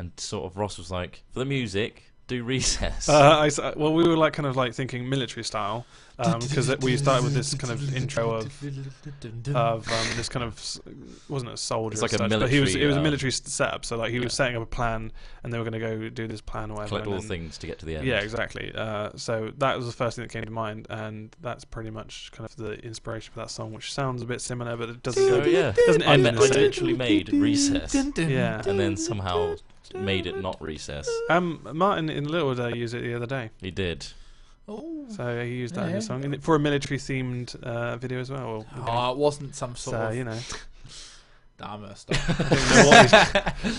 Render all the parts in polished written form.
and sort of Ross was like, for the music, do Recess. Well, we were like kind of like thinking military style, because we started with this kind of intro of this kind of, wasn't a soldier, It's like as a such, military, but it was a military setup. So like he was yeah. setting up a plan, and they were going to go do this plan or whatever. Collect all the things to get to the end. Yeah, exactly. So that was the first thing that came to mind, and that's pretty much kind of the inspiration for that song, which sounds a bit similar, but it doesn't go. Yeah. Doesn't end in I the same. literally made Recess. Yeah. And then somehow made it not Recess. Martin in Little Day used it the other day. He did. Oh. So he used that in his song for a military-themed video as well. It wasn't some sort of... you know. Damn it,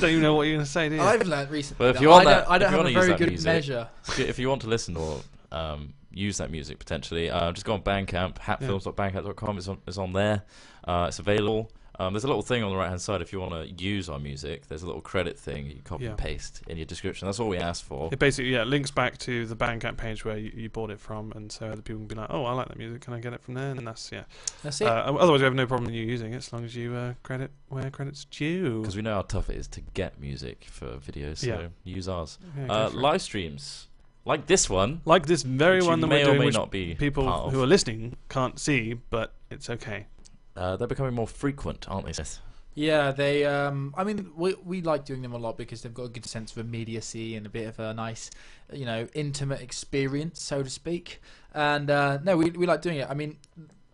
Don't even know what you're going to say, do you? I've learned recently But if you want I don't if you have want a to use very that good music, measure. if you want to listen or use that music potentially, just go on Bandcamp, hatfilms.bandcamp.com. It's on there. It's available. There's a little thing on the right hand side if you want to use our music. There's a little credit thing you copy and paste in your description. That's all we ask for. It basically links back to the Bandcamp page where you bought it from, and so other people can be like, oh, I like that music, can I get it from there? And that's it. Otherwise we have no problem in you using it as long as you credit where credit's due. Because we know how tough it is to get music for videos, so use ours. Yeah, live streams like this one, like this very one that we're doing, which not be people who are listening can't see, but it's okay. They're becoming more frequent, aren't they, Seth? Yeah, they. I mean, we like doing them a lot because they've got a good sense of immediacy and a bit of a nice, intimate experience, so to speak. And no, we like doing it. I mean,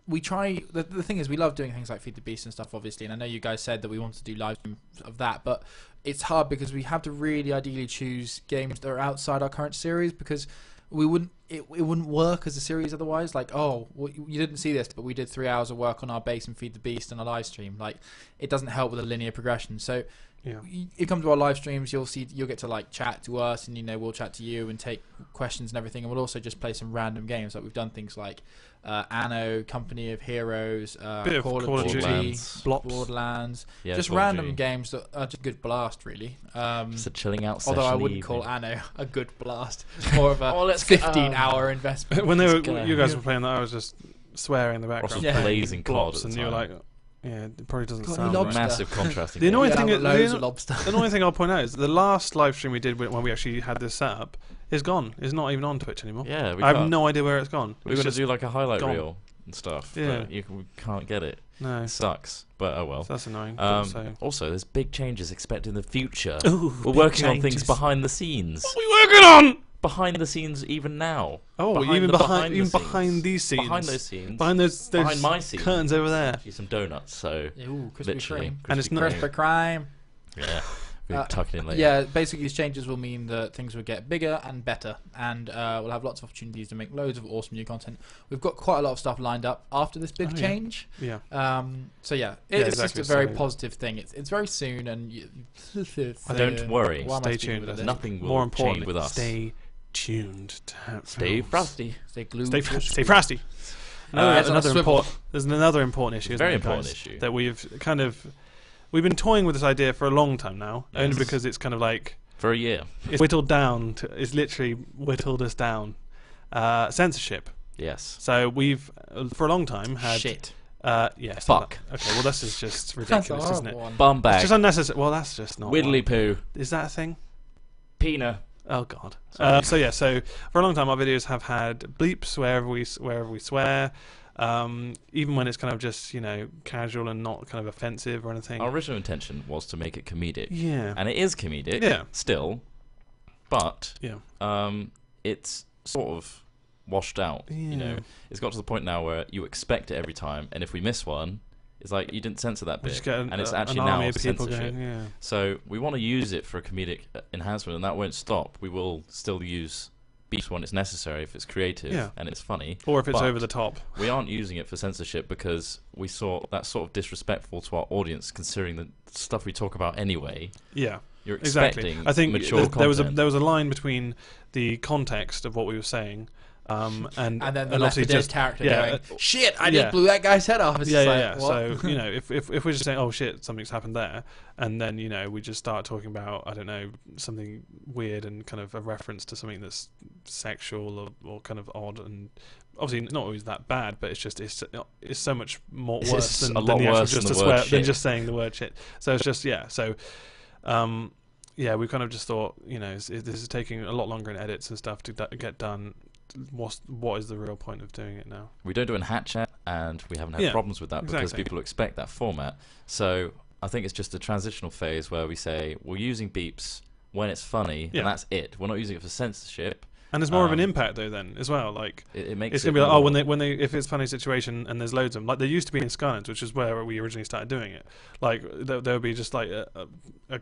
we try. The thing is, we love doing things like Feed the Beast and stuff, obviously. And I know you guys said that we want to do live streams of that, but it's hard because we have to really ideally choose games that are outside our current series because we wouldn't. It wouldn't work as a series otherwise. Like, oh, well, you didn't see this, but we did 3 hours of work on our base and Feed the Beast on a live stream. Like, it doesn't help with a linear progression. So, you come to our live streams, you'll get to like chat to us, and we'll chat to you and take questions and everything. And we'll also just play some random games. Like we've done things like Anno, Company of Heroes, Call of Duty, Borderlands, just random games that are just a good blast, really. Just a chilling out session. Although I wouldn't call Anno a good blast, more of a 15-hour investment. When you guys were playing that, I was just swearing in the background. Ross was blazing COD, and you were like, yeah, it probably doesn't sound right. Massive contrast. The annoying thing I'll point out is the last live stream we did when we actually had this set up is gone. It's not even on Twitch anymore. Yeah, I have no idea where it's gone. We're going to do like a highlight reel and stuff. Yeah, but we can't get it. No, it sucks. But oh well. So that's annoying. Also, there's big changes expected in the future. Ooh, we're working on things behind the scenes. What are we working on? Behind the scenes, even now. Oh, even behind these scenes. Behind those scenes. Behind my scenes. Curtains over there. Some donuts. So literally, and it's not Krispy Kreme. Yeah. We'll tuck it in later. Yeah, basically these changes will mean that things will get bigger and better, and we'll have lots of opportunities to make loads of awesome new content. We've got quite a lot of stuff lined up after this big change. Yeah. So yeah, it's just a very positive thing. It's very soon, and don't worry. Stay tuned. Nothing will change with us. Stay tuned. Stay frosty. Stay glued. Stay frosty. There's another important issue. Very important issue that we've been toying with this idea for a long time now, only because it's kind of like for a year. It's whittled down. It's literally whittled us down. Censorship. Yes. So we've for a long time had shit. Yes. Fuck. Okay. Well, this is just ridiculous, isn't it? Bum bag. It's just unnecessary. Well, that's just not. Widdly poo. Is that a thing? Peanut. Oh God. So for a long time our videos have had bleeps wherever we swear, even when it's kind of just casual and not kind of offensive or anything. Our original intention was to make it comedic. Yeah. And it is comedic. Yeah. Still, but yeah. It's sort of washed out. Yeah. It's got to the point now where you expect it every time, and if we miss one, it's like you didn't censor that bit, and it's actually now censorship. So we want to use it for a comedic enhancement, and that won't stop. We will still use beeps when it's necessary if it's creative and it's funny, or if it's over the top. We aren't using it for censorship because we saw that's sort of disrespectful to our audience, considering the stuff we talk about anyway. Yeah. You're expecting I think mature content. there was a line between the context of what we were saying. And then the obviously just character going, shit, I just blew that guy's head off. It's So if we're just saying, oh shit, something's happened there, and then we just start talking about, I don't know, something weird and kind of a reference to something that's sexual or kind of odd, and obviously not always that bad, but it's so much more worse than just saying the word shit. So it's just yeah, we kind of just thought, this is taking a lot longer in edits and stuff to get done. What is the real point of doing it now? We don't do it in hat chat, and we haven't had problems with that because people expect that format. So I think it's just a transitional phase where we say we're using beeps when it's funny, and that's it. We're not using it for censorship. And there's more of an impact though then as well. Like it makes it's gonna be like, when they if it's a funny situation and there's loads of them, like there used to be in Skylands, which is where we originally started doing it. Like there would be just like a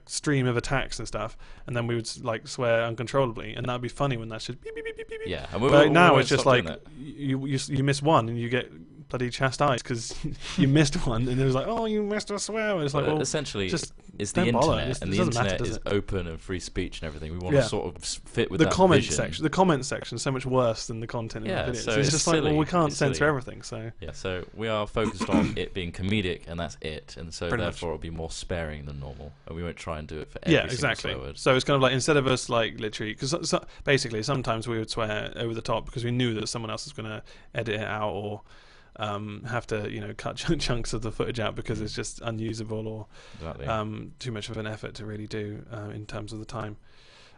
stream of attacks and stuff, and then we would like swear uncontrollably, and that'd be funny when that's just beep beep beep beep beep. Yeah, but now it's just like you miss one and you get bloody chastised because you missed one, and it was like, oh, you missed a swear. And it's like, well, essentially, just it's the internet, and the internet is open and free speech and everything. We want to sort of fit with the that comment vision. section. The comment section is so much worse than the content in the videos. So it's just silly. like, well, we can't censor everything. So so we are focused on it being comedic, and that's it. And so therefore, it'll be more sparing than normal, and we won't try and do it for every single swear word. So it's kind of like, instead of us like literally, because basically sometimes we would swear over the top because we knew that someone else was going to edit it out or have to cut chunks of the footage out because it's just unusable or too much of an effort to really do in terms of the time.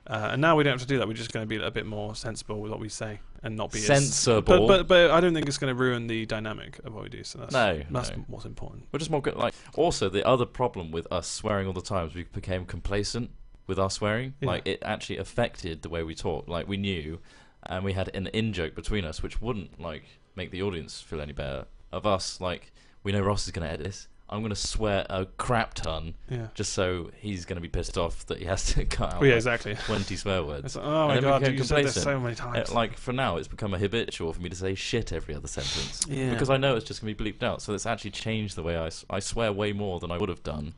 And now we don't have to do that. We're just going to be a bit more sensible with what we say and not be sensible. But I don't think it's going to ruin the dynamic of what we do. So that's what's important. We're just more good. Like, also, the other problem with us swearing all the time is we became complacent with our swearing. Like, it actually affected the way we talk. Like, we knew, and we had an in-joke between us, which wouldn't make the audience feel any better. Of us, like, we know Ross is going to edit this. I'm going to swear a crap ton just so he's going to be pissed off that he has to cut out 20 swear words. It's like, oh my god, you said this so many times. Like, for now, it's become a habitual for me to say shit every other sentence. Because I know it's just going to be bleeped out. So it's actually changed the way I swear way more than I would have done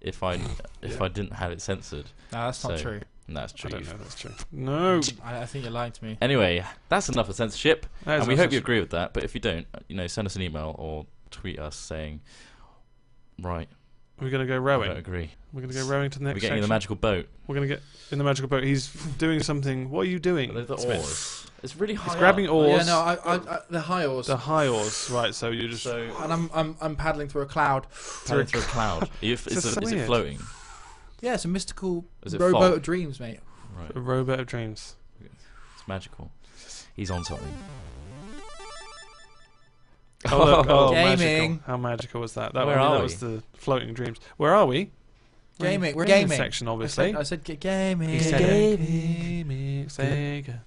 if I didn't have it censored. No, that's not true. That's true. I don't know if that's true. No. I think you're lying to me. Anyway, that's enough of censorship. And we hope you agree with that. But if you don't, send us an email or tweet us saying, right, we're going to go rowing. I don't agree. We're going to go rowing to the next section. We're getting in the magical boat. We're going to get in the magical boat. He's doing something. What are you doing? The oars. It's really high. He's grabbing oars. Yeah, no, the high oars. The high oars, right? So you just. And I'm paddling through a cloud. Paddling through a cloud. Is it floating? Yeah, it's a mystical rowboat of dreams, mate. Right. A rowboat of dreams. It's magical. He's on something. Oh, gaming! Magical. How magical was that? Where are we? That was the floating dreams. Where are we? Gaming. We're gaming. in the section, obviously. I said gaming. He said gaming. Sega.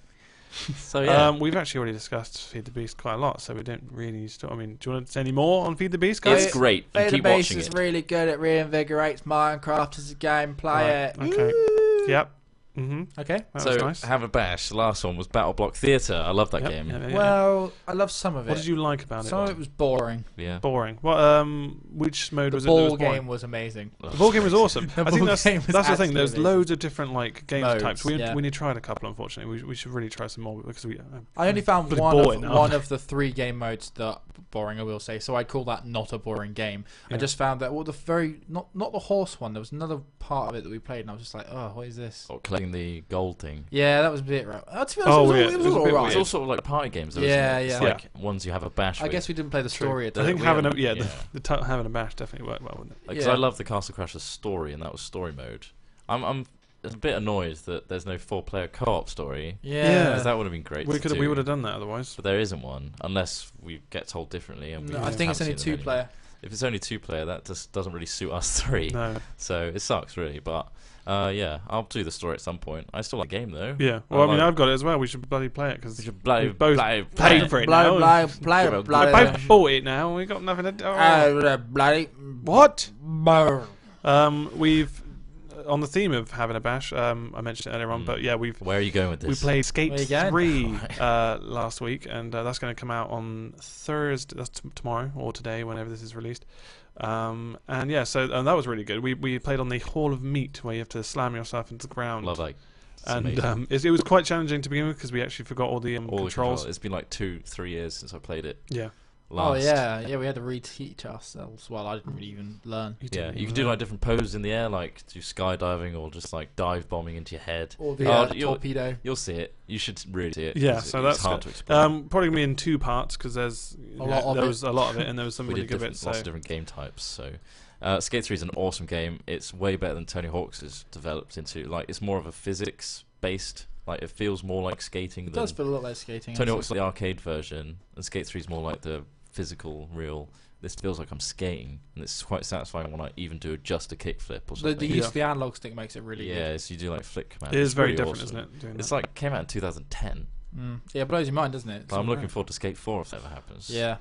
So yeah, we've actually already discussed Feed the Beast quite a lot, so we don't really need to. I mean, do you want to say any more on Feed the Beast, guys? It's great. Feed keep the Beast watching is it. really good. It reinvigorates Minecraft as a game. Play it. Okay. Yep. Okay. That was nice. Have a bash. The last one was Battle Block Theatre. I love that game. Well, I love some of it. What did you like about it? Some of it was boring. Yeah. Boring. What? Which mode was it? The ball game was amazing. The ball game was awesome. I think that's the thing. There's amazing. loads of different game modes, types. We only tried a couple, unfortunately. We should really try some more because we. I only found one of the 3 game modes that boring, I will say. So I'd call that not a boring game. Yeah. I just found that not the horse one. There was another part of it that we played, and I was just like, oh, what is this? Or collecting the gold thing. Yeah, that was a bit right. To be honest, it was all right. It's all sort of like party games, though, yeah, isn't it? yeah. It's like ones you have a bash with. I guess we didn't play the story. I think having a bash definitely worked well, wouldn't it? Because I love the Castle Crashers story, and that was story mode. I'm a bit annoyed that there's no 4-player co-op story. Yeah. Because that would have been great. We would have done that otherwise. But there isn't one, unless we get told differently. And I think it's only 2-player. If it's only 2-player, that just doesn't really suit us 3. No. So it sucks, really. But yeah, I'll do the story at some point. I still like the game, though. Yeah. Well, I've got it as well. We should bloody play it because we should bloody both paid for it now. We both bought it now. We got nothing to do. Bloody what? We've on the theme of having a bash. I mentioned it earlier on, but yeah, Where are you going with this? We played Skate 3 last week, and that's going to come out on Thursday. That's tomorrow or today, whenever this is released. And yeah, so that was really good. We played on the Hall of Meat, where you have to slam yourself into the ground. Love that. And it was quite challenging to begin with because we actually forgot all the controls. It's been like 2-3 years since I played it. Yeah. Oh yeah, we had to reteach ourselves. Well, I didn't really even learn. Yeah, you can do like different poses in the air, like do skydiving or just like dive bombing into your head. Or the torpedo. You'll see it. You should really see it. Yeah, so that's hard to explain. Probably gonna be in 2 parts because there was a lot of it, and there was some really good bits. Lots of different game types. So Skate 3 is an awesome game. It's way better than Tony Hawk's has developed into. Like, it's more of a physics-based. Like, it feels more like skating. It does feel a lot like skating. Tony Hawk's like the arcade version, and Skate 3 is more like the physical, real. This feels like I'm skating, and it's quite satisfying when I even do just a kickflip or something. The use of the analog stick makes it really good. Yeah, so you do like flick commands. It is very really different, awesome. isn't it? It's like came out in 2010. Yeah, it blows your mind, doesn't it? I'm looking forward to Skate 4 if that ever happens. Yeah.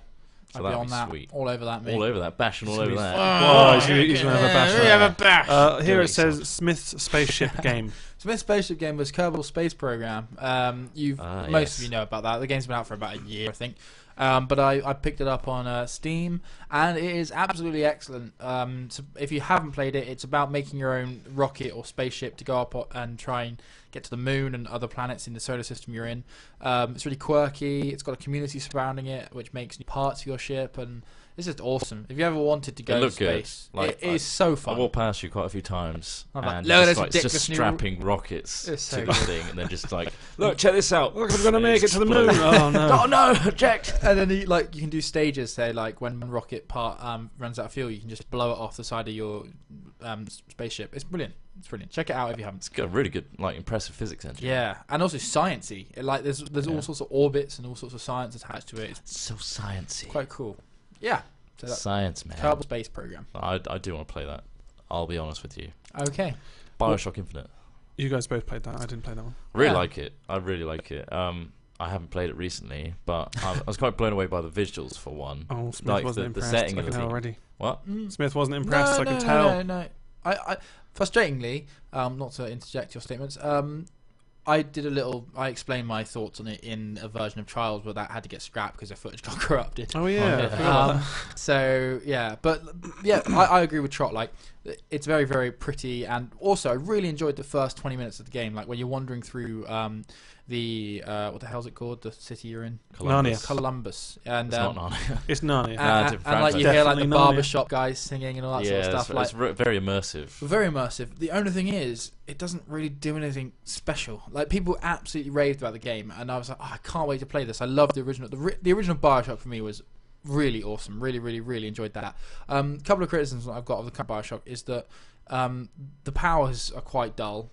So I'd be on be that, sweet. all over that, mate. All over that, bashing all over that. Oh, he's going to have a bash. We have a bash. Here it says Smith's spaceship game. Smith's spaceship game was Kerbal Space Program. Most of you know about that. The game's been out for about a year, I think. But I picked it up on Steam, and it is absolutely excellent. So if you haven't played it, it's about making your own rocket or spaceship to go up and try and get to the moon and other planets in the solar system you're in. It's really quirky. It's got a community surrounding it, which makes new parts of your ship, and it's just awesome. If you ever wanted to go to space, it is so fun. I walked past you quite a few times, and just strapping rockets so to the thing, and then just like, look, check this out. Look, I'm going to make it to the moon. Oh no! Oh no! Eject! And then you can do stages. Say like when one rocket part runs out of fuel, you can just blow it off the side of your spaceship. It's brilliant. It's brilliant. Check it out if you haven't. It's got a really good, like, impressive physics engine. Yeah, and also sciencey. There's all sorts of orbits and all sorts of science attached to it. It's so sciencey. Quite cool. Yeah. So Science, man. Kerbal Space Program. I do want to play that. I'll be honest with you. Okay. BioShock Infinite. You guys both played that. I didn't play that one. I really like it. I really like it. I haven't played it recently, but I was quite blown away by the visuals for one. Oh, Smith like wasn't the impressed. setting I of can the tell already. What? Smith wasn't impressed. I can tell. No. I frustratingly, not to interject your statements, I explained my thoughts on it in a version of Trials where that had to get scrapped because the footage got corrupted. Oh yeah. So yeah, but yeah, I agree with Trot. Like, it's very, very pretty, and also I really enjoyed the first 20 minutes of the game. Like when you're wandering through the what the hell's it called? The city you're in? Columbus. And it's not Narnia. It's Narnia. And like you hear like the barbershop guys singing and all that sort of stuff. It's very immersive. Very immersive. The only thing is, it doesn't really do anything special. Like people absolutely raved about the game, and I was like, I can't wait to play this. I love the original. The original BioShock for me was really awesome. Really, really, really enjoyed that. Couple of criticisms I've got of the current BioShock is that the powers are quite dull.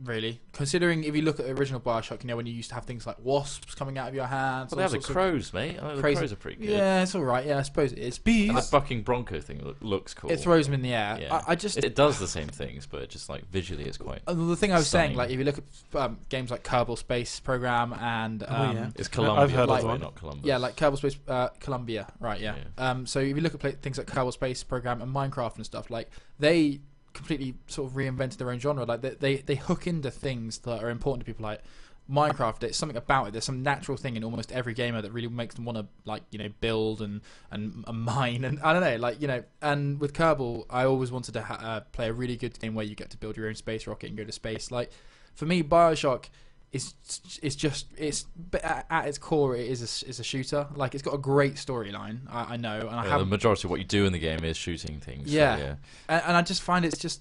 Really, considering if you look at the original BioShock, when you used to have things like wasps coming out of your hands. Well, they have the crows, mate. The crows are pretty good. Yeah, it's all right. Yeah, I suppose it is. Bees. And the bucking bronco thing looks cool. It throws them in the air. Yeah. It does the same things, but it just like visually it's quite. The thing I was stunning. saying, like if you look at games like Kerbal Space Program and it's Columbia. I've heard of one. Not Columbus. Yeah, like Kerbal Space Columbia, right? Yeah. So if you look at things like Kerbal Space Program and Minecraft and stuff, like they completely sort of reinvented their own genre. Like they hook into things that are important to people. Like Minecraft, there's something about it. There's some natural thing in almost every gamer that really makes them want to build and mine, and I don't know, and with Kerbal, I always wanted to play a really good game where you get to build your own space rocket and go to space. Like for me, BioShock at its core it is a shooter. Like it's got a great storyline. I know, and the majority of what you do in the game is shooting things. Yeah, so, yeah. And I just find it's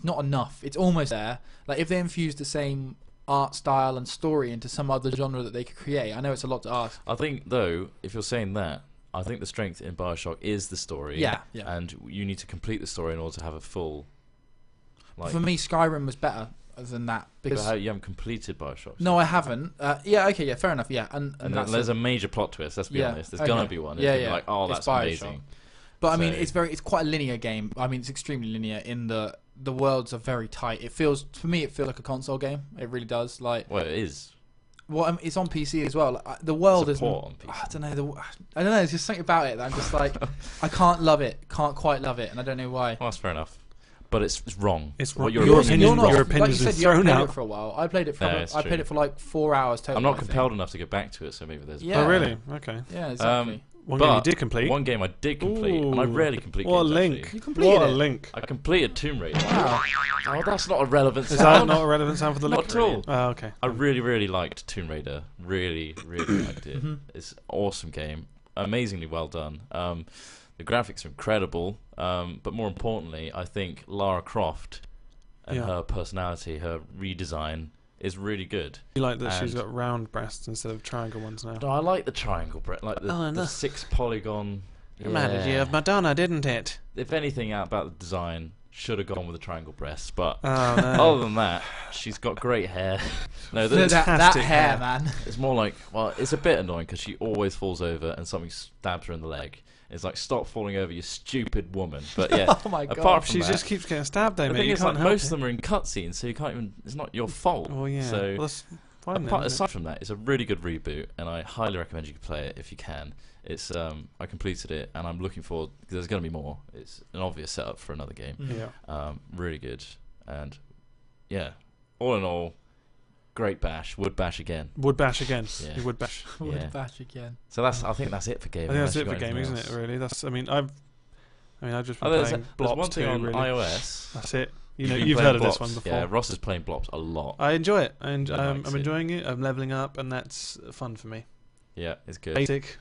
not enough. It's almost there. Like if they infused the same art style and story into some other genre that they could create. I know it's a lot to ask. I think though, if you're saying that, I think the strength in BioShock is the story. Yeah. And you need to complete the story in order to have a full. For me, Skyrim was better than that because you haven't completed BioShock. No, I haven't. Fair enough. Yeah, and there's a major plot twist. Let's be honest. There's gonna be one. It's like, oh, that's amazing. But I mean, it's quite a linear game. I mean, it's extremely linear in the worlds are very tight. It feels like a console game. It really does. Like, well, it is. Well, it's on PC as well. Like, the world is. On PC. I don't know. I don't know. There's just something about it that I'm just like, I can't love it. Can't quite love it, and I don't know why. Well, that's fair opinion. But it's wrong. It's wrong. Your opinion like you said, you haven't played it for a while. I played it for played it for like 4 hours total. I'm not compelled enough to get back to it, so maybe there's. Yeah. Oh really? Okay. Yeah, exactly. One game you did complete. One game I did complete, and I rarely complete games. What a link! Actually. You completed What a link! I completed Tomb Raider. Wow. Oh, that's not a relevant sound. Is that not a relevant sound for the link? Not at all. Oh, okay. I really, really liked Tomb Raider. Really, really liked it. It's an awesome game. Amazingly well done. The graphics are incredible. But more importantly, I think Lara Croft and her personality, her redesign, is really good. You like that she's got round breasts instead of triangle ones now? No, I like the triangle breast, like the 6 polygon Reminded you of Madonna, didn't it? If anything about the design, should have gone with the triangle breasts, but other than that, she's got great hair. No, that hair, man. It's more like, well, it's a bit annoying because she always falls over and something stabs her in the leg. It's like, stop falling over, you stupid woman. But yeah, oh my God. apart from she that, just keeps getting stabbed, though, the mate. thing You is, can't like, help most it. of them are in cutscenes, so you can't even. It's not your fault. Well, yeah. So well, that's fine. aside from that, it's a really good reboot, and I highly recommend you play it if you can. It's I completed it, and I'm looking forward because there's going to be more. It's an obvious setup for another game. Yeah. Really good, and yeah, all in all, great bash. Would bash again. Would bash again. Yeah. You would bash. Would bash again. So I think that's it for gaming. I think that's it for gaming, isn't it? Really. That's. I mean, I've just been playing there's Blops one thing 2, on really. iOS. That's it. You've heard of this one before. Yeah, Ross is playing Blops a lot. I enjoy it, and I'm enjoying it. I'm leveling up, and that's fun for me. Yeah, it's good. Basic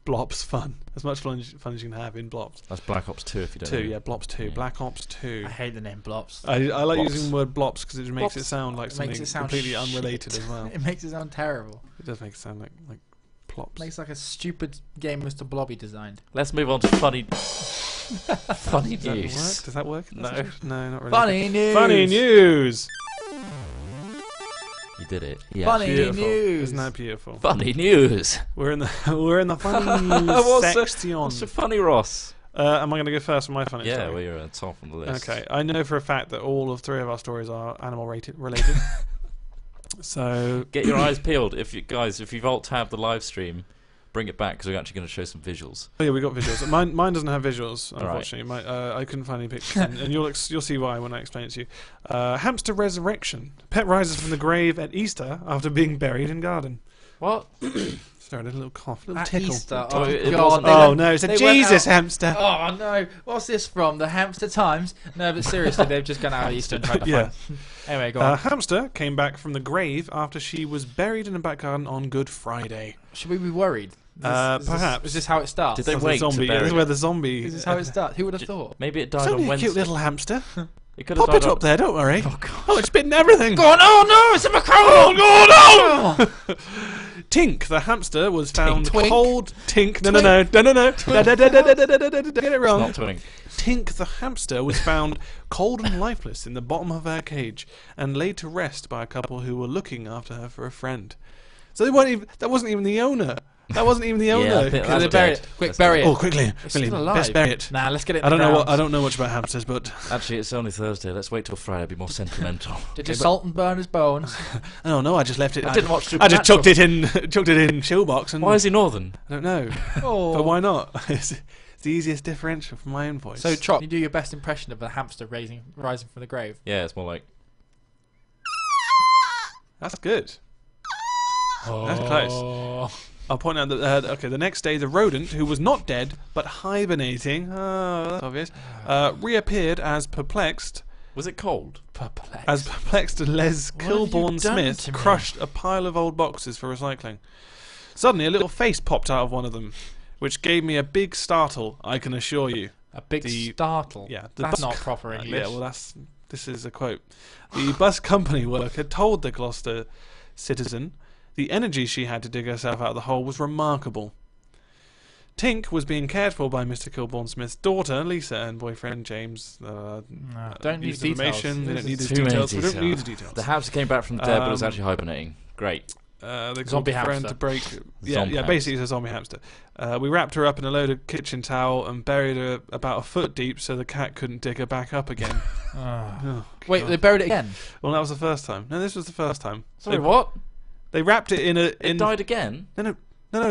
Blops fun. As much fun as you can have in Blops. That's Black Ops 2 if you don't know. 2, yeah, Blops 2. Yeah. Black Ops 2. I hate the name Blops. I like Blops. using the word Blops because it makes it sound like It something makes it sound completely shit. unrelated as well. It makes it sound terrible. It does make it sound like plops. Makes like a stupid game Mr. Blobby designed. Let's move on to funny news. news. Does that work? No. No, not really. Funny news. Funny news. You did it. Yeah. Funny Beautiful. news. Isn't that beautiful? Funny news. We're in the funny news section. What's so funny, Ross? Am I going to go first with my funny story? Yeah, well, you're on top on the list. Okay, I know for a fact that all of 3 of our stories are animal related. So Get your eyes peeled. If you've alt-tabbed the live stream, bring it back because we're actually going to show some visuals. oh yeah, we got visuals. Mine doesn't have visuals, All right. unfortunately. I couldn't find any pictures, and you'll see why when I explain it to you. Hamster resurrection. Pet rises from the grave at Easter after being buried in garden. What? Sorry, a little cough, a little At tickle. Easter. Oh, Oh, it God. wasn't- Oh no, it's a they went Jesus out- hamster. Oh no! What's this from? The Hamster Times? No, but seriously, they've just gone out of Easter and tried to Yeah. find. Anyway, go A on. hamster came back from the grave after she was buried in a back garden on Good Friday. Should we be worried? Perhaps. Is this how it starts? Did they That's wait the zombie. to bury This is it? where the zombie. Is this how it starts? Who would have thought? Maybe it It's died on only a Wednesday. cute little hamster. It could have Pop died it up there, don't worry. Oh God! Oh, it's bitten everything. Go on! Oh no! It's a macaron! Oh no! Tink, the hamster, was found Twink. cold. Tink, no. Get it wrong. Not twink. Tink, the hamster, was found cold and lifeless in the bottom of her cage and laid to rest by a couple who were looking after her for a friend. So that wasn't even the owner. That wasn't even the Yeah, owner. I think Can they that's bury dead. it? Quick, That's bury dead. it. Oh, quickly, It's quickly, still alive. best bury it. Nah, let's get it. I don't know what. I don't know much about hamsters, but Actually, it's only Thursday. Let's wait till Friday. Be more sentimental. Did you salt and burn his bones? oh no, I just left it. I didn't watch I just chucked Supernatural. it in Shellbox, and Why is he northern? I don't know. Oh. But why not? It's the easiest differential from my own voice. So, Chop, you do your best impression of a hamster rising from the grave. Yeah, it's more like. that's good. That's close. I'll point out that the next day the rodent, who was not dead but hibernating, that's obvious, reappeared as perplexed. Was it cold? Perplexed. As perplexed Les What have you Kilborn done Smith to me? crushed a pile of old boxes for recycling. Suddenly, a little face popped out of one of them, which gave me a big startle. I can assure you. A big startle. Yeah, That's not proper English. Yeah, well, this is a quote. The bus company worker told the Gloucester citizen the energy she had to dig herself out of the hole was remarkable. Tink was being cared for by Mr. Kilborn Smith's daughter, Lisa, and boyfriend, James. Don't need needs details. information. They don't need Too his many details. We don't details. need the details. The hamster came back from the dead, but was Um, actually hibernating. Great. They called Zombie a friend hamster. to break. Zombie Basically it's a zombie hamster. We wrapped her up in a load of kitchen towel and buried her about a foot deep, so the cat couldn't dig her back up again. Oh, Wait, God. they buried it again? Well, that was the first time. No, this was the first time. Sorry, what? They wrapped it in a. It died again? No.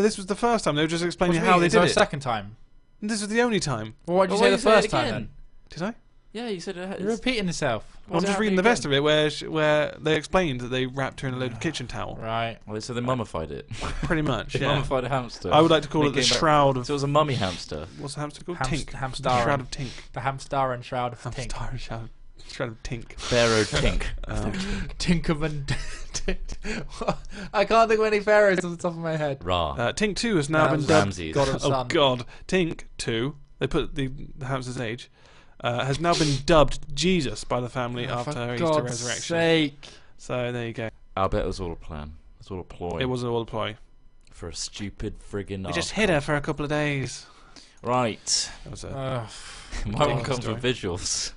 This was the first time. They were just explaining What do you how mean? they Is there did a it. second time? And this was the only time. Well, why did you Well, say why the did you say first it time again? then? Did I? Yeah, you said it. You're repeating yourself. I'm just reading the best of it, where they explained that they wrapped her in a load of kitchen towel. Right. Well, so they mummified it. Pretty much. They Yeah. mummified a hamster. I would like to call They it the came back- shroud of. So it was a mummy hamster. What's the hamster called? Hamst- Tink. hamster. The shroud of Tink. The hamster and shroud of Hamster Tink. and shroud of Tink. Pharaoh Tink. Tinkerman. I can't think of any pharaohs off the top of my head. Ra. Tink 2 has now That been was dubbed. Ramses. God of Oh Sun. God, Tink 2. They put the hamster's age. Has now been dubbed Jesus by the family after her Easter God's resurrection. sake. So there you go. I bet it was all a plan. It was all a ploy. It wasn't all a ploy. For a stupid friggin' We just hid her for a couple of days. Right. That was a my one comes with visuals.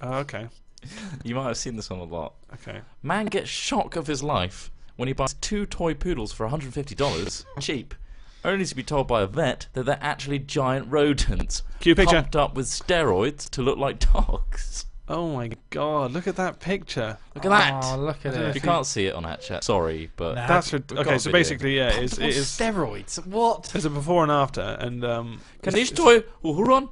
Okay. You might have seen this one a lot. Okay. Man gets shock of his life when he buys 2 toy poodles for $150, cheap, only to be told by a vet that they're actually giant rodents, Cue picture. pumped up with steroids to look like dogs. Oh my god! Look at that picture. Look at that. Oh, look at it. You can't see it on HatChat. Sorry, but That's okay. So basically, yeah, it is steroids. What? There's a before and after, and can these toy Uhuron?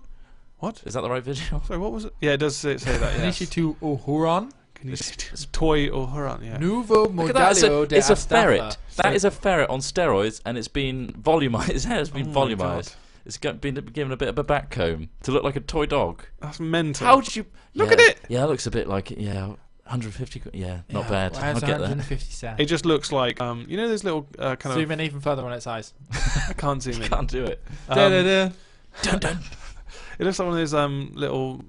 What Is that the right video? Sorry, what was it? Yeah, it does say that. Yes. to Uhuron. It's toy Uhuron. Yeah. Nuevo modello de It's a Astafa. ferret. That is a ferret on steroids, and it's been volumized. His hair has been volumized. It's been given a bit of a back comb to look like a toy dog. That's mental. How did you look at it? Yeah, it looks a bit like 150. Yeah, not bad. Well, I'll get that. 150 cents. It just looks like you know those little kind of. Zoom in even further on its eyes. I can't zoom in. Can't do it. Dun, dun. It looks like one of those little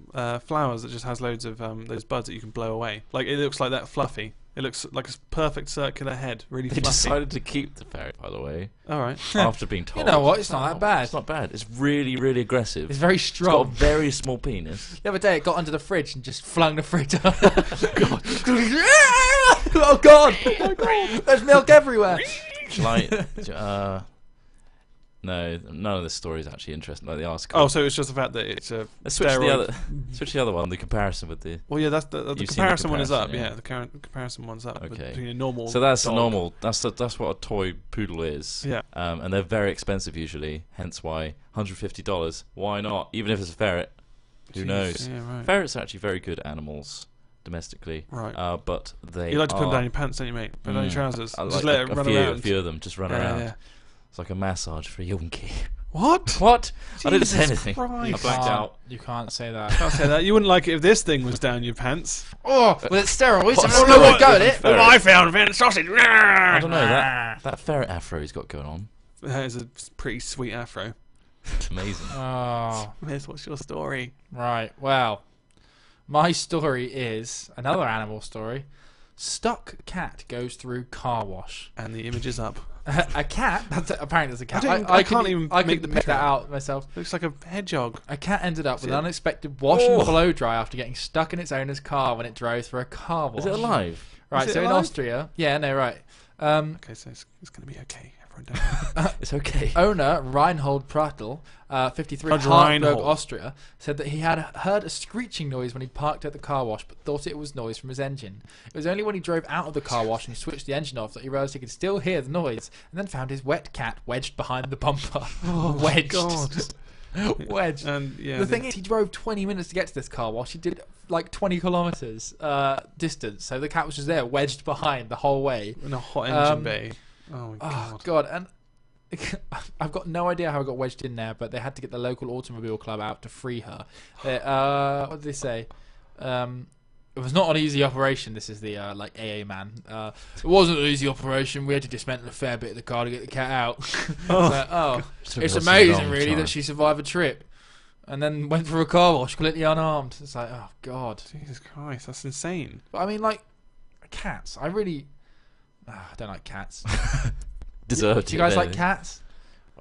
flowers that just has loads of those buds that you can blow away. Like it looks like that fluffy. It looks like a perfect circular head, really They fluffy. decided to keep the ferret, by the way. All right. After being told. You know what? It's not that bad. It's not bad. It's really, really aggressive. It's very It's got strong. a very small penis. The other day, it got under the fridge and just flung the fridge up. Oh God! Oh God! There's milk everywhere. Like, no, none of this story is actually interesting. Like the article. Oh, so it's just the fact that it's a Let's switch to steroid. the other one. The comparison with the. Well, yeah, that's the You've seen the comparison one is up. comparison, Yeah, the comparison one's up. Okay. Between a normal. So that's dog. a normal. That's what a toy poodle is. Yeah. And they're very expensive usually. Hence why $150. Why not? Even if it's a ferret, who Jeez, knows? Yeah, right. Ferrets are actually very good animals domestically. Right. But they. You like to put them are- down your pants, don't you, mate? Put them down your trousers. I Just like let it run around. a few of them just run around. Yeah. It's like a massage for a yonkie. What? What? I didn't say Jesus anything. Christ. I blacked out. You can't say that. Can't say that. You wouldn't like it if this thing was down your pants. Oh, well, it's steroids. What? I'm not going to go at it. Ferret. I found Vince sausage. I don't know that ferret afro he's got going on. That is a pretty sweet afro. It's amazing. Oh, Miss, what's your story? right. Well, my story is another animal story. Stuck cat goes through car wash. And the image is up. A cat? Apparently there's a cat. I can't even I make could the make picture that out. out myself. Looks like a hedgehog. A cat ended up with See an it? unexpected wash Oh. and blow dry after getting stuck in its owner's car when it drove through a car wash. Is it alive? Right, Is it so in alive? Austria, yeah, no, right. Okay, so it's going to be okay. Everyone down. It's okay. Owner Reinhold Prattel, 53, Judge Hartberg, Reinhold. Austria, said that he had heard a screeching noise when he parked at the car wash, but thought it was noise from his engine. It was only when he drove out of the car wash and switched the engine off that he realised he could still hear the noise, and then found his wet cat wedged behind the bumper. Wedged. God. Wedged. And yeah, The thing is, he drove 20 minutes to get to this car wash. He did like 20 kilometres distance, so the cat was just there, wedged behind the whole way. in a hot engine bay. Oh my Oh god. God! And I've got no idea how I got wedged in there, but they had to get the local automobile club out to free her. What did they say? It was not an easy operation. This is the like AA man. It wasn't an easy operation. We had to dismantle a fair bit of the car to get the cat out. Took It's us a amazing, long really, time. that she survived a trip, and then went through a car wash completely unarmed. It's like, oh God. Jesus Christ, that's insane. But I mean, like cats. I really, I don't like cats. Deserved. Do you guys like cats?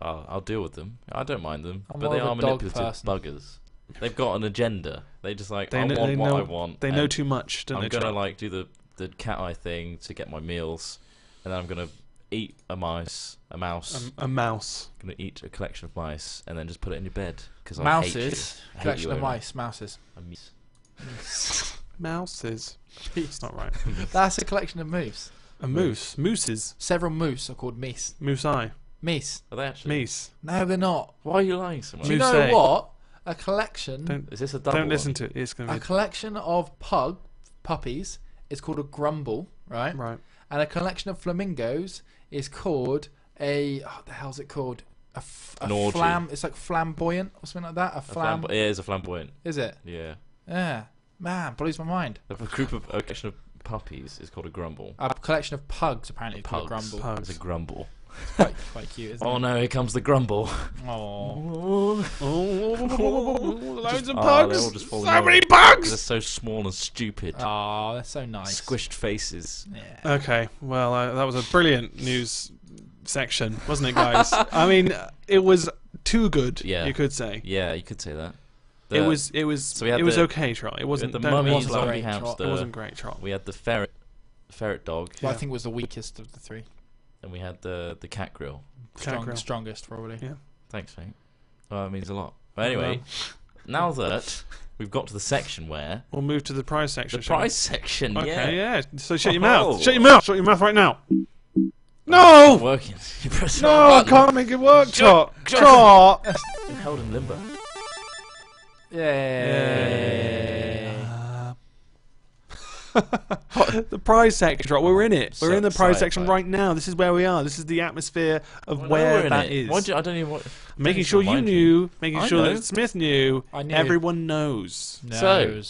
Well, I'll deal with them. I don't mind them, I'm but more they of a are dog manipulative person. buggers. They've got an agenda. They just like They I know- want they what know- I want. They and know too much, don't I'm they? gonna Chuck? like do the cat eye thing to get my meals, and then I'm gonna eat a mouse. A mouse. I'm gonna eat a collection of mice, and then just put it in your bed because I hate you. Mouses. I hate Collection you, of owner. mice. Mouses. A mouse. Mouses. It's not right. That's a collection of moose. A moose. Mooses. Several moose are called meese. Moose eye. Meese. Are they actually? Meese. No, they're not. Why are you lying so much? Do you Moose know egg. what? A collection. Don't Is this a double? don't listen one? to it. It's gonna A be collection of puppies is called a grumble, right? right. And a collection of flamingos is called a. What the hell's it called? An orgy. It's like flamboyant or something like that. A flam. Yeah, it's a flamboyant. Is it? Yeah. Yeah. Man, blows my mind. A collection of puppies is called a grumble. A collection of pugs apparently is called a Pugs. grumble. Pugs. It's a grumble. Quite cute, isn't Oh it? no, here comes the grumble. Oh. Loads of Oh, pugs. they're all just falling So over. many pugs. They're so small and stupid. Oh, that's so nice. Squished faces. Yeah. Okay, well, that was a brilliant news section, wasn't it, guys? I mean, it was too good. Yeah. You could say. Yeah, you could say that. It was okay, Trot. It wasn't the mummy zombie great, hamster. It wasn't great, Trot. We had the ferret dog. Well, I think it was the weakest of the three. And we had the cat grill. Strongest, probably. Yeah. Thanks, mate. Well, that means a lot. But anyway, now that we've got to the section where... We'll move to the prize section. The prize section, yeah. Okay, yeah. So shut your mouth. Shut your mouth. Shut your mouth right now. No! It's not working. You press no, I can't make it work, Trot. Trot! You're held in limbo. Yay. The prize section, Trot. We're in it. We're in the prize section right now. This is where we are. This is the atmosphere of where that is. I don't even... Making sure you knew. Making sure that Smith knew. I knew. Everyone knows. So, do you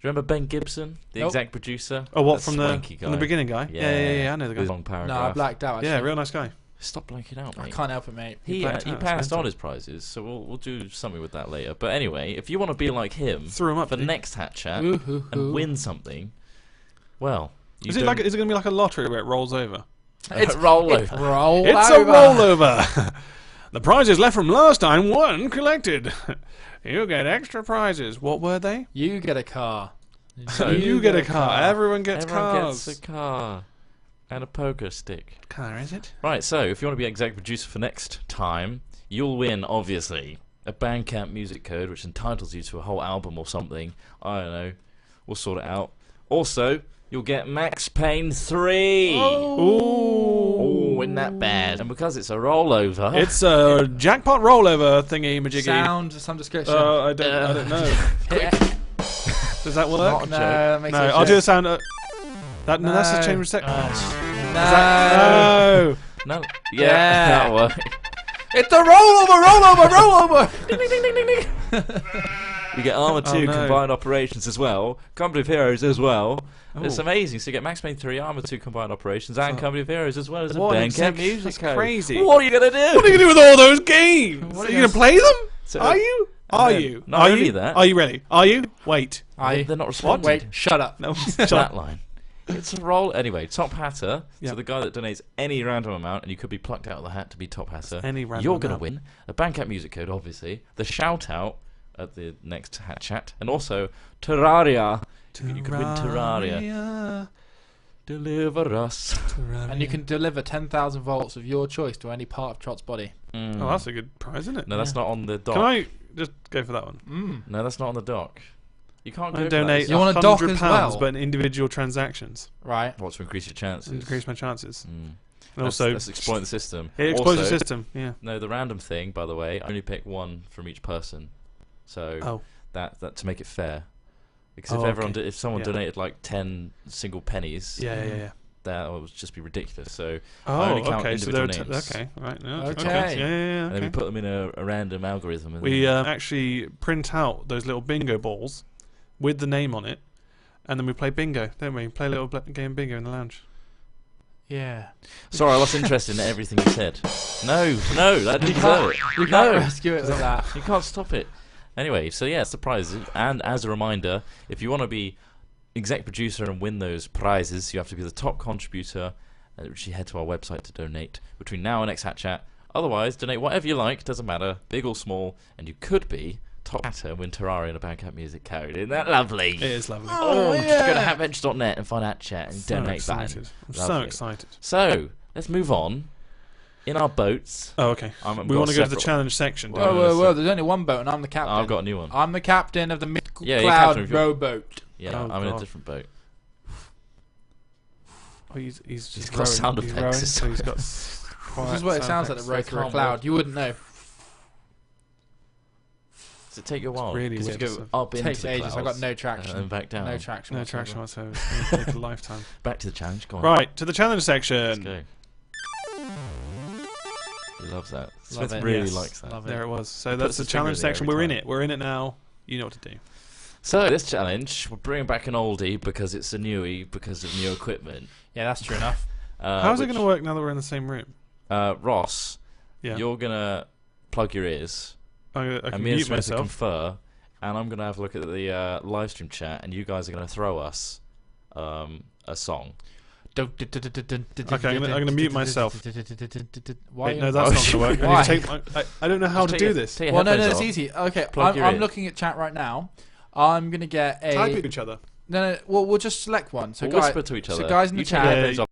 remember Ben Gibson, the exec producer? Oh, what, from the beginning guy? Yeah, I know the guy. Long paragraph. No, I blacked out, actually. Yeah, real nice guy. Stop blanking out, mate. I can't help it, mate. He passed on his prizes, so we'll do something with that later. But anyway, if you want to be like him for next Hat Chat and win something, well... Is it going to be like a lottery where it rolls over? It's rollover. It's a rollover. The prizes left from last time, one collected. You get extra prizes. What were they? You get a car. You get a car. Everyone gets Everyone cars. gets a car. And a poker stick. What car is it? Right, so if you want to be exec producer for next time, you'll win, obviously, a Bandcamp music code which entitles you to a whole album or something. I don't know. We'll sort it out. Also, you'll get Max Payne 3. Oh, isn't that bad? And because it's a rollover... It's a jackpot rollover thingy-majiggy. Sound, some description. I don't know. Does that work? No, I'll do a sound... that's a change of section. No. No. Yeah, that'll work. It's a rollover! Ding, ding, ding, ding, ding. You get Armour 2 Combined Operations as well, Company of Heroes as well. It's amazing. So you get Max Payne 3, Armour 2 Combined Operations, and Company of Heroes as well as a Bandcamp music code. That's crazy. What are you going to do? What are you going to do with all those games? Are you going to play them? Are you? Are you? Not only that. Are you ready? Are you? Wait. They're not responding. Wait, shut up. No, that line. It's a roll. Anyway, Top Hatter. So the guy that donates any random amount, and you could be plucked out of the hat to be Top Hatter. You're going to win a Bandcamp music code, obviously. The shout out at the next Hat Chat, and also Terraria. You could win Terraria. Deliver us. And you can deliver 10,000 volts of your choice to any part of Trot's body. Oh, that's a good prize, isn't it? No, that's not on the doc. Can I just go for that one? No, that's not on the doc. You can't go donate you want a doc as well? but in individual transactions. Right. What, to increase your chances? Increase my chances. And also, let's exploit the system. It exploits the system, yeah. No, the random thing, by the way, I only pick one from each person. So that to make it fair. Because if someone donated like 10 single pennies, that would just be ridiculous. So I only count individual names. Right. And then we put them in a random algorithm. And we actually print out those little bingo balls with the name on it, and then we play bingo, don't we? Play a little game bingo in the lounge. Yeah. Sorry, I lost interest in everything you said. No, that didn't deserve it. You can't rescue it like that. You can't stop it. Anyway, so yeah, it's the prizes. And as a reminder, if you want to be exec producer and win those prizes, you have to be the top contributor. Which you head to our website to donate between now and next Hat Chat. Otherwise, donate whatever you like, doesn't matter, big or small, and you could be Top Hatter and win Terraria and a Bandcamp music code. Isn't that lovely? It is lovely. Just go to hatbench.net and find Hat Chat and donate back. I'm so excited. So, let's move on. In our boats. Oh, okay. We want to go to the challenge section. Well, there's only one boat, and I'm the captain. I've got a new one. I'm the captain of the mythical cloud rowboat. Yeah, I'm in a different boat. Oh, he's got rowing. Sound effects. So he's got. This is what it sounds like to row through a cloud. You wouldn't know. Does it take you a while? Really weird. You go up into takes the ages. clouds I've got no traction. And back down. No traction whatsoever. It's going to take a lifetime. Back to the challenge. Go on. Right, to the challenge section. Let's go. He loves that. Smith really likes that. There it was. So that's the challenge section. We're in it. We're in it now. You know what to do. So this challenge, we're bringing back an oldie because it's a newie because of new equipment. Yeah, that's true enough. How's it going to work now that we're in the same room? Ross, you're going to plug your ears. I can and me and mute Smith myself. confer, and I'm going to have a look at the live stream chat, and you guys are going to throw us a song. Okay, I'm going to mute myself. Why? No, that's not going to work. I don't know how to do this. Well, no, it's easy. Okay, I'm looking at chat right now. I'm going to get a... Type at each other. No, well, we'll just select one. So we'll whisper to each other. So guys in the chat...